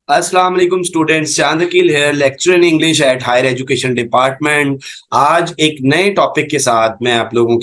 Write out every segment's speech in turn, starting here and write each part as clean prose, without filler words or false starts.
अस्सलाम वालेकुम स्टूडेंट्स, चांदकील है, lecture in English at higher education department. आज एक नए टॉपिक के साथ मैं आप लोगों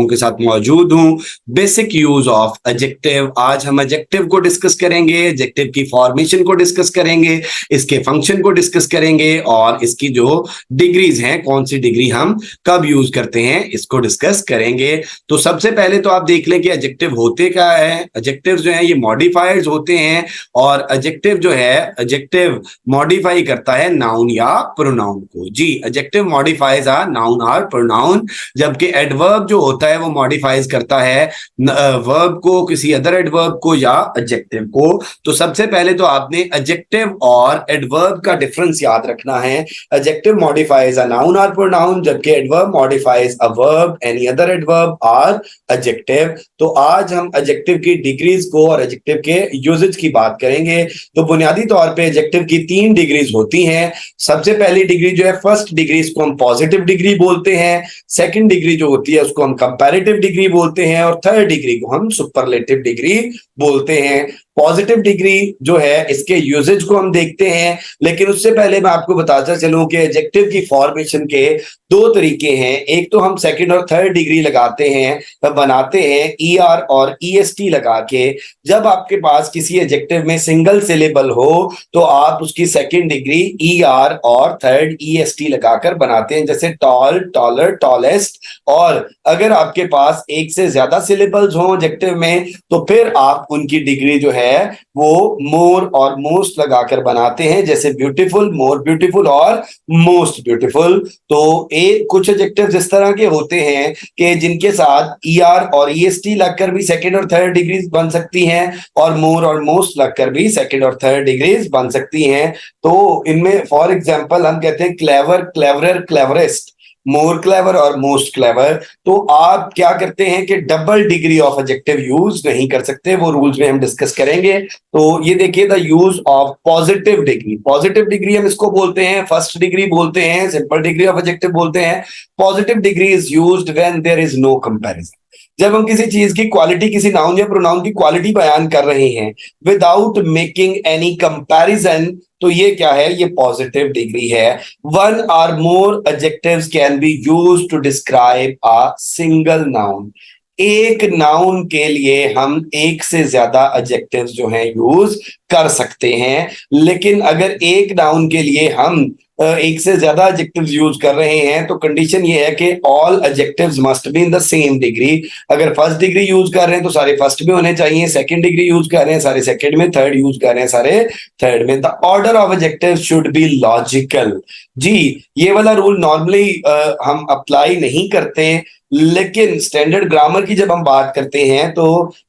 के साथ मौजूद हूँ। Basic use of adjective. आज हम एडजेक्टिव को डिस्कस करेंगे, एडजेक्टिव की फॉर्मेशन को डिस्कस करेंगे, इसके फंक्शन को डिस्कस करेंगे और इसकी जो डिग्रीज हैं, कौन सी डिग्री हम कब यूज करते हैं, इसको डिस्कस करेंगे। तो सबसे पहले तो आप देख लें कि एडजेक्टिव होते क्या है। एडजेक्टिव जो है ये मॉडिफायर्स होते हैं और एडजेक्टिव जो है, एडजेक्टिव मॉडिफाई करता है नाउन या प्रोनाउन को। जी, एडजेक्टिव मॉडिफाइज आर नाउन और प्रोनाउन, जबकि एडवर्ब जो होता है वो मॉडिफाइज करता है वर्ब को, किसी अदर एडवर्ब को या एडजेक्टिव को। तो सबसे पहले तो आपने एडजेक्टिव और एडवर्ब का डिफरेंस याद रखना है। एडजेक्टिव मॉडिफाइज अ नाउन और प्रोनाउन, जबकि adverb modifies a verb, any other adverb और एडजेक्टिव। तो आज हम एडजेक्टिव की डिग्रीज को और एडजेक्टिव के यूजेज की बात करेंगे। तो बुनियादी तौर पे एडजेक्टिव की 3 डिग्रीज होती हैं। सबसे पहली डिग्री जो है, फर्स्ट डिग्री, इसको हम पॉजिटिव डिग्री बोलते हैं। सेकंड डिग्री जो होती है उसको हम कंपैरेटिव डिग्री बोलते हैं और थर्ड डिग्री को हम सुपरलेटिव डिग्री बोलते हैं। पॉजिटिव डिग्री जो है, इसके यूजेज को हम देखते हैं, लेकिन उससे पहले मैं आपको बताता चलूं कि एडजेक्टिव की फॉर्मेशन के 2 तरीके हैं। एक तो हम सेकंड और थर्ड डिग्री लगाते हैं, बनाते हैं ईआर और ईएसटी लगा के। जब आपके पास किसी एडजेक्टिव में सिंगल सिलेबल हो तो आप उसकी सेकंड डिग्री ईआर और थर्ड ईएसटी लगाकर बनाते हैं, जैसे टॉल, टॉलर, टॉलेस्ट। और अगर आपके पास एक से ज्यादा सिलेबल्स हो एडजेक्टिव में तो फिर आप उनकी डिग्री जो है वो मोर और मोस्ट लगाकर बनाते हैं, जैसे ब्यूटीफुल, मोर ब्यूटीफुल और मोस्ट ब्यूटीफुल। तो कुछ एडजेक्टिव्स इस तरह के होते हैं कि जिनके साथ ईआर और ईएसटी लगकर भी सेकंड और थर्ड डिग्रीज बन सकती हैं और मोर और मोस्ट लगकर भी सेकंड और थर्ड डिग्रीज बन सकती हैं। तो इनमें फॉर एग्जांपल हम कहते हैं clever, cleverer, cleverest, more clever और मोस्ट क्लेवर। तो आप क्या करते हैं कि double degree of adjective use नहीं कर सकते, वो रूल्स में हम डिस्कस करेंगे। तो ये देखिए, the use of positive degree. Positive degree हम इसको बोलते हैं, फर्स्ट डिग्री बोलते हैं, सिंपल डिग्री ऑफ एडजेक्टिव बोलते हैं। Positive degree is used when there is no comparison. जब हम किसी चीज की क्वालिटी, किसी नाउन या प्रोनाउन की क्वालिटी बयान कर रहे हैं विदाउट मेकिंग एनी कंपैरिजन, तो ये क्या है, ये पॉजिटिव डिग्री है। One or more adjectives can be used to describe a single noun. एक नाउन के लिए हम एक से ज्यादा एडजेक्टिव्स जो हैं यूज कर सकते हैं, लेकिन अगर एक नाउन के लिए हम एक से ज्यादा एडजेक्टिव्स यूज कर रहे हैं तो कंडीशन ये है कि all adjectives must be in the same degree. अगर फर्स्ट डिग्री यूज कर रहे हैं तो सारे फर्स्ट में होने चाहिए, सेकंड डिग्री यूज कर रहे हैं सारे सेकंड में, थर्ड यूज कर रहे हैं सारे थर्ड में। The order of adjectives should be logical. जी, ये वाला रूल नॉर्मली हम अप्लाई नहीं करते, लेकिन स्टैंडर्ड ग्रामर की जब हम बात करते हैं तो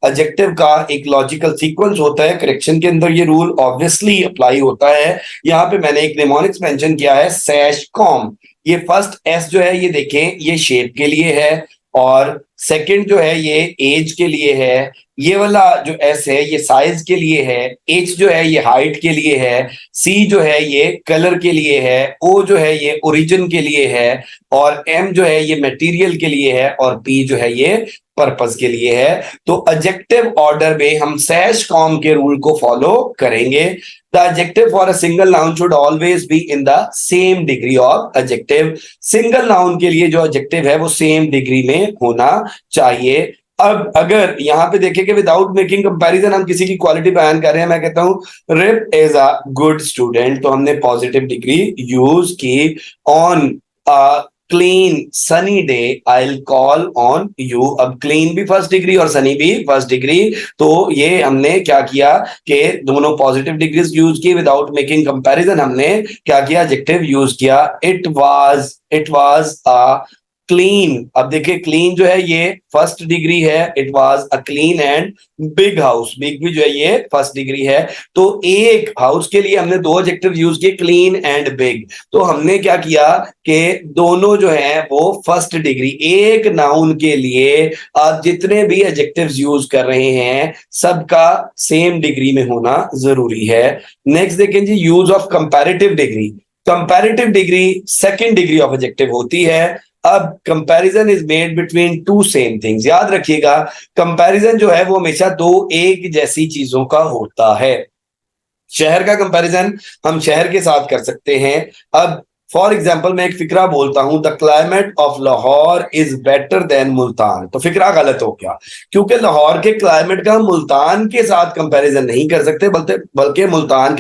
एडजेक्टिव का एक लॉजिकल सीक्वेंस होता है। करेक्शन के अंदर ये रूल ऑब्वियसली अप्लाई होता है। यहाँ पे मैंने एक निमोनिक्स मेंशन किया है, सैश कॉम। ये फर्स्ट एस जो है, ये देखें, ये शेप के लिए है, और सेकंड जो है ये एज के लिए है। ये वाला जो एस है ये साइज के लिए है, एच जो है ये हाइट के लिए है, सी जो है ये कलर के लिए है, ओ जो है ये ओरिजिन के लिए है, और एम जो है ये मटेरियल के लिए है, और पी जो है ये पर्पस के लिए है। तो एडजेक्टिव ऑर्डर में हम सैश कॉम के रूल को फॉलो करेंगे। The adjective for a single noun should always be in the same degree of adjective. Single noun के लिए जो adjective है वो same degree में होना चाहिए। अब अगर यहाँ पे देखें कि विदाउट मेकिंग कंपैरिजन हम किसी की क्वालिटी बयान कर रहे हैं, मैं कहता हूँ Rip is a good student, तो हमने पॉजिटिव डिग्री यूज की। On clean sunny day I will call on you. अब क्लीन भी फर्स्ट डिग्री और सनी भी फर्स्ट डिग्री, तो ये हमने क्या किया कि दोनों पॉजिटिव डिग्रीज यूज की। विदाउट मेकिंग कंपैरिजन हमने क्या किया, एडजेक्टिव यूज किया। It was a clean. अब देखिए, क्लीन जो है ये फर्स्ट डिग्री है, it was a clean and big house. Big भी जो है ये फर्स्ट डिग्री है। तो एक हाउस के लिए हमने 2 एडजेक्टिव यूज किए, क्लीन एंड बिग। तो हमने क्या किया कि दोनों जो है वो फर्स्ट डिग्री। एक नाउन के लिए आप जितने भी एडजेक्टिव्स यूज कर रहे हैं सबका सेम डिग्री में होना जरूरी है। नेक्स्ट देखें जी, use of comparative degree. Comparative degree second degree of adjective होती है। अब comparison is made between 2 same things. याद रखिएगा, कंपैरिजन जो है वो हमेशा 2 एक जैसी चीजों का होता है। शहर का कंपैरिजन हम शहर के साथ कर सकते हैं। अब फॉर एग्जाम्पल मैं एक फिक्रा बोलता हूं, the climate of Lahore is better then Multan, तो फिक्रा गलत हो गया, क्योंकि लाहौर के क्लाइमेट का हम मुल्तान के साथ कंपैरिजन नहीं कर सकते, बल्कि मुल्तान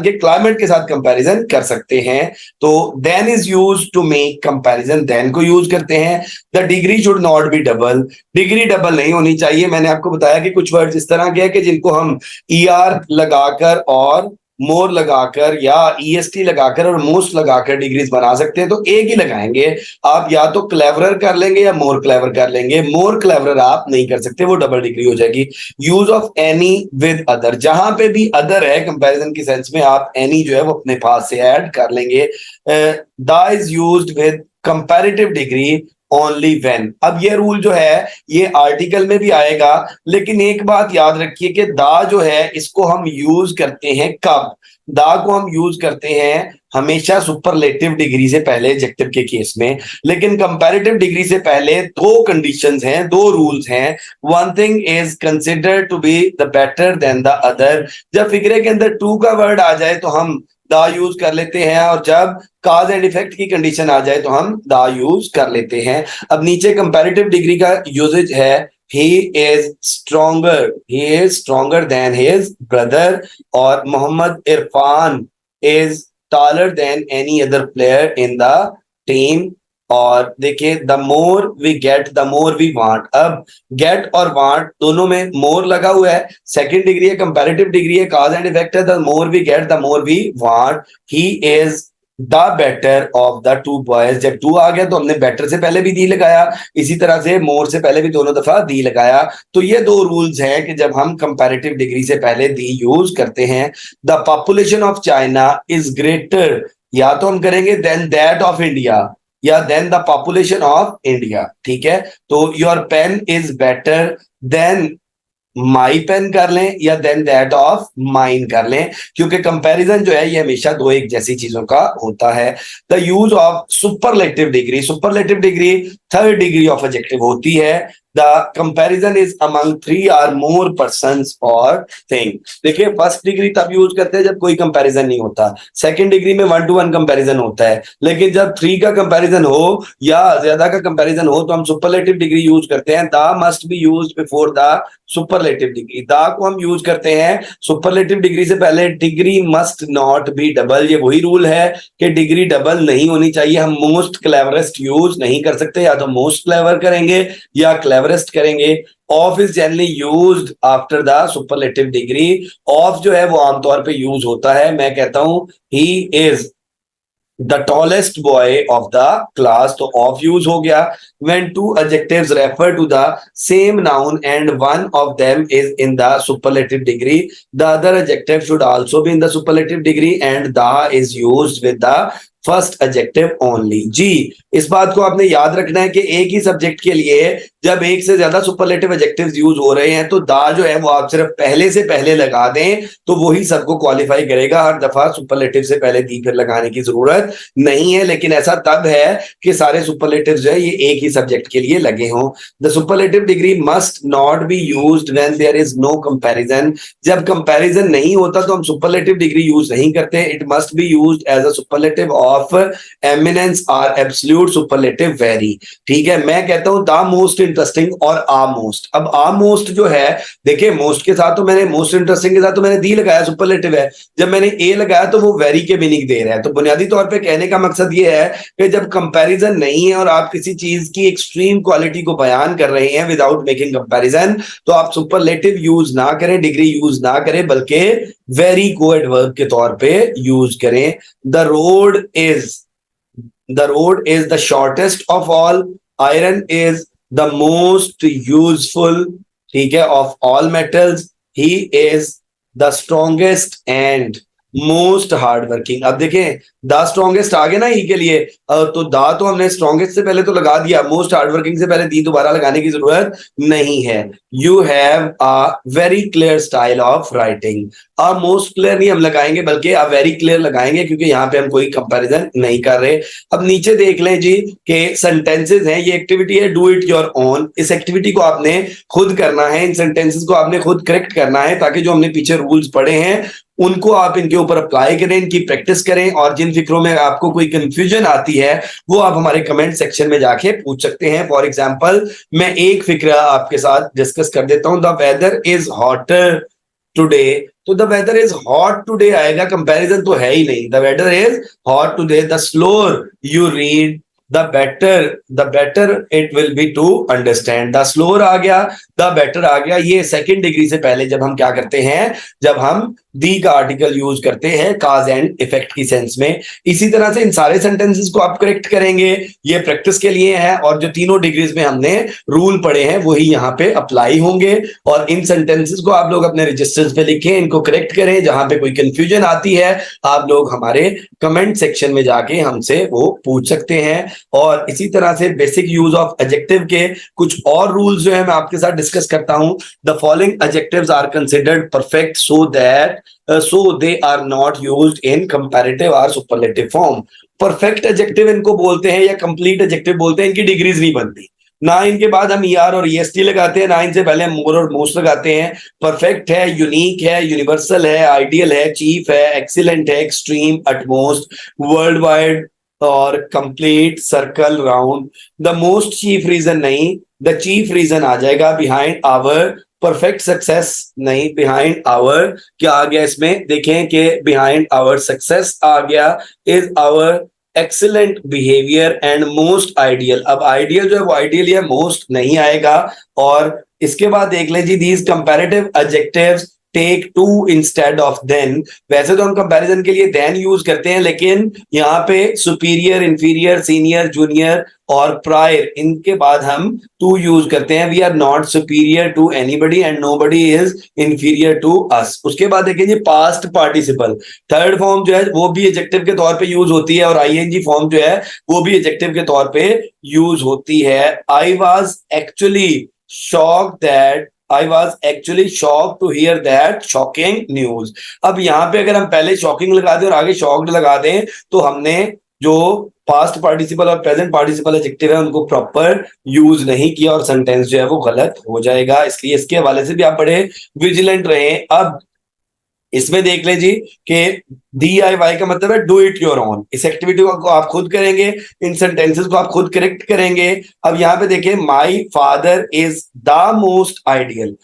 के क्लाइमेट के साथ कंपैरिजन कर सकते हैं। तो than is use to make comparison, than को यूज करते हैं। The degree should not be double, degree double नहीं होनी चाहिए। मैंने आपको बताया कि कुछ वर्ड्स इस तरह के हैं कि जिनको हम ER लगाकर और मोर लगाकर या EST लगाकर और मोस्ट लगाकर डिग्रीज बना सकते हैं, तो एक ही लगाएंगे। आप या तो क्लेवरर कर लेंगे या मोर क्लेवर कर लेंगे, मोर क्लेवरर आप नहीं कर सकते, वो डबल डिग्री हो जाएगी। Use of any with other, जहां पे भी अदर है कंपैरिजन की सेंस में, आप एनी जो है वो अपने पास से ऐड कर लेंगे। The is used with comparative degree only when. अब ये रूल जो है ये आर्टिकल में भी आएगा, लेकिन एक बात याद रखिए कि दा जो है इसको हम यूज करते हैं कब? दा को हम यूज करते हैं हमेशा सुपरलेटिव डिग्री से पहले एडजेक्टिव के केस में, लेकिन कंपैरेटिव डिग्री से पहले दो कंडीशंस हैं, दो रूल्स हैं। One thing is considered to be the better than the other. जब फिक्रे के अंदर टू का वर्ड आ जाए तो हम दा यूज कर लेते हैं, और जब काज एंड इफेक्ट की कंडीशन आ जाए तो हम दा यूज कर लेते हैं। अब नीचे कंपैरेटिव डिग्री का यूजेज है, he is stronger than his brother, और Mohammad Irfan is taller than any other player in the team। और देखिए the more we get the more we want, अब गेट और वांट दोनों में मोर लगा हुआ है, सेकंड डिग्री है, कंपैरेटिव डिग्री है, काज एंड इफेक्ट है, the more we get the more we want. He is the better of the two boys, जब टू आ गया तो हमने बेटर से पहले भी दी लगाया, इसी तरह से मोर से पहले भी दोनों दफा दी लगाया। तो ये दो रूल्स हैं कि जब हम कंपैरेटिव डिग्री से पहले दी यूज करते हैं। The population of China is greater, या तो हम करेंगे देन दैट ऑफ इंडिया या than the population of India, ठीक है। तो your pen is better than my pen कर लें या देन दैट ऑफ माइन कर लें, क्योंकि कंपैरिजन जो है ये हमेशा दो एक जैसी चीजों का होता है। The use of superlative degree, superlative degree third degree of adjective होती है। The comparison is among three or more persons और थिंग। देखिए फर्स्ट डिग्री तब यूज करते हैं जब कोई कंपैरिजन नहीं होता, सेकंड डिग्री में 1 to 1 कंपैरिजन होता है, लेकिन जब 3 का कंपैरिजन हो या ज्यादा का कंपैरिजन हो तो हम सुपरलेटिव डिग्री यूज करते हैं। The must be used before the superlative degree, दा को हम यूज करते हैं सुपरलेटिव डिग्री से पहले। Degree must not be double, ये वही रूल है कि डिग्री डबल नहीं होनी चाहिए। हम मोस्ट क्लेवरेस्ट यूज नहीं कर सकते, या तो मोस्ट क्लेवर करेंगे या क्लेवरेस्ट करेंगे। Of is generally used after the superlative degree, of जो है वो आमतौर पे यूज होता है। मैं कहता हूं ही is the tallest boy of the class, तो ऑफ यूज हो गया। when two adjectives refer to the same noun and one of them is in the superlative degree, the other adjective should also be in the superlative degree and the is used with the first adjective only. जी, इस बात को आपने याद रखना है कि एक ही सब्जेक्ट के लिए जब एक से ज्यादा सुपरलेटिव एडजेक्टिव्स यूज हो रहे हैं तो दा जो है वो आप सिर्फ पहले से पहले लगा दें तो वही सबको क्वालिफाई करेगा। हर दफा सुपरलेटिव से पहले दी फिर लगाने की जरूरत नहीं है, लेकिन ऐसा तब है कि सारे सुपरलेटिव जो है ये एक ही सब्जेक्ट के लिए लगे हों। The superlative degree must not be used when there is no comparison, जब कंपैरिजन नहीं होता तो हम सुपरलेटिव डिग्री यूज नहीं करते। It must be used as a superlative of eminence और एब्सोल्यूट सुपरलेटिव वेरी, ठीक है। मैं कहता हूं द मोस्ट इंटरेस्टिंग और आ मोस्ट। अब आ मोस्ट जो है, देखिए मोस्ट के साथ तो मैंने मोस्ट इंटरेस्टिंग के साथ तो मैंने दी लगाया, सुपरलेटिव है। जब मैंने ए लगाया तो वो वेरी के मीनिंग दे रहा है। तो बुनियादी तौर पे कहने का मकसद ये है कि जब कंपैरिजन नहीं है और आप किसी चीज की एक्सट्रीम क्वालिटी को बयान कर रहे हैं विदाउट मेकिंग कंपैरिजन, तो आप सुपरलेटिव यूज ना करें, डिग्री यूज ना करें, बल्कि वेरी को एडवर्ब के तौर पे यूज करें। The road is the shortest of all, iron is the most useful, ठीक है, of all metals, he is the strongest and most hard working. अब देखें द स्ट्रॉन्गेस्ट आ गया ना ई के लिए, तो द तो हमने स्ट्रॉन्गेस्ट से पहले तो लगा दिया, मोस्ट हार्ड वर्किंग से पहले दी दोबारा लगाने की जरूरत नहीं है। You have a very clear style of writing. A most clear नहीं हम लगाएंगे बल्कि अ वेरी क्लियर लगाएंगे, क्योंकि यहाँ पे हम कोई कंपैरिजन नहीं कर रहे। अब नीचे देख लें जी कि सेंटेंसेस हैं, ये एक्टिविटी है डू इट योर ओन। इस एक्टिविटी को आपने खुद करना है, इन सेंटेंसेस को आपने खुद करेक्ट करना है, ताकि जो हमने पीछे रूल्स पढ़े हैं उनको आप इनके ऊपर अप्लाई करें, इनकी प्रैक्टिस करें, और जिन फिक्रों में आपको कोई कंफ्यूजन आती है वो आप हमारे कमेंट सेक्शन में जाके पूछ सकते हैं। फॉर एग्जांपल मैं एक फिक्रा आपके साथ डिस्कस कर देता हूं, the weather is hotter today. तो the weather is hot today आएगा, कंपैरिजन तो है ही नहीं। The weather is hot today, the slower you read the better it will be to understand. The slower आ गया, द बेटर आ गया। ये सेकंड डिग्री से पहले जब हम क्या करते हैं, जब हम दी का आर्टिकल यूज करते हैं काज एंड इफेक्ट की सेंस में। इसी तरह से इन सारे सेंटेंसेस को आप करेक्ट करेंगे, ये प्रैक्टिस के लिए है, और जो तीनों डिग्रीज में हमने रूल पढ़े हैं वही यहाँ पे अप्लाई होंगे। और इन सेंटेंसेस को आप लोग अपने रजिस्टर्स पे लिखें, इनको करेक्ट करें। जहां पे कोई कंफ्यूजन आती है आप लोग हमारे कमेंट सेक्शन में जाके हमसे वो पूछ सकते हैं। और इसी तरह से बेसिक यूज ऑफ एडजेक्टिव के कुछ और रूल्स जो है मैं आपके साथ डिस्कस करता हूं। The following adjectives are considered perfect so they are not used in comparative or superlative form। Perfect adjective इनको बोलते हैं या कंप्लीट एडजेक्टिव बोलते हैं, इनकी डिग्रीज नहीं बनती, ना इनके बाद हम ईआर और ईएसटी लगाते हैं, ना इनसे पहले हम मोर और मोस्ट लगाते हैं। परफेक्ट है, यूनिक है, यूनिवर्सल है, आइडियल है, चीफ है, एक्सीलेंट है, एक्सट्रीम, अटमोस्ट, वर्ल्ड वाइड और complete, circle, round. The most chief reason नहीं, द चीफ रीजन आ जाएगा। बिहाइंड आवर परफेक्ट सक्सेस नहीं, बिहाइंड आवर क्या आ गया इसमें, देखें कि बिहाइंड आवर सक्सेस आ गया is our excellent behaviour and most ideal. अब आइडियल जो है वो आइडियल है, मोस्ट नहीं आएगा। और इसके बाद देख लें जी, these comparative adjectives take to instead of than. वैसे तो हम कंपैरिजन के लिए देन यूज करते हैं, लेकिन यहाँ पे सुपीरियर, इंफीरियर, सीनियर, जूनियर और प्रायर, इनके बाद हम टू यूज करते हैं। We are not superior to anybody and nobody is inferior to us. उसके बाद देखिए जी पास्ट पार्टिसिपल, थर्ड फॉर्म जो है वो भी एडजेक्टिव के तौर पे यूज होती है, और आईएनजी फॉर्म जो है वो भी एडजेक्टिव के तौर पे यूज होती है। I was actually shocked that I was actually shocked to hear that shocking news। अब यहाँ पे अगर हम पहले शॉकिंग लगा दें और आगे शॉक्ड लगा दें तो हमने जो पास्ट पार्टिसिपल और प्रेजेंट पार्टिसिपल एडजेक्टिव है उनको प्रॉपर यूज नहीं किया और सेंटेंस जो है वो गलत हो जाएगा। इसलिए इसके हवाले से भी आप बड़े विजिलेंट रहें। अब इसमें देख लें जी कि DIY का मतलब है डू इट योर ओन। इस एक्टिविटी को आप खुद करेंगे, इन सेंटेंसेस को आप खुद करेक्ट करेंगे। अब यहाँ पे देखिए my father is the most ideal.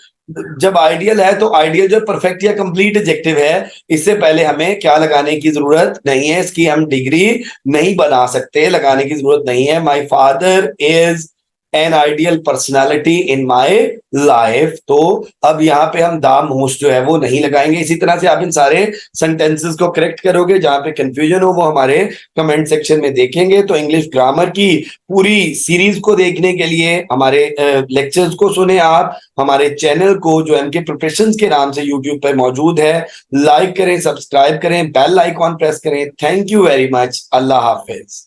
जब आइडियल है तो आइडियल जो परफेक्ट या कंप्लीट एडजेक्टिव है, इससे पहले हमें क्या लगाने की जरूरत नहीं है, इसकी हम डिग्री नहीं बना सकते, लगाने की जरूरत नहीं है। My father is an ideal personality in my life. तो अब यहाँ पे हम द मोस्ट जो है वो नहीं लगाएंगे। इसी तरह से आप इन सारे सेंटेंसेस को करेक्ट करोगे, जहां पे कंफ्यूजन हो वो हमारे कमेंट सेक्शन में देखेंगे। तो इंग्लिश ग्रामर की पूरी सीरीज को देखने के लिए हमारे लेक्चर्स को सुने आप। हमारे चैनल को जो एमके प्रिपरेशंस के नाम से यूट्यूब पर मौजूद है, लाइक करें, सब्सक्राइब करें, बेल आइकॉन प्रेस करें। Thank you very much. Allah Hafiz.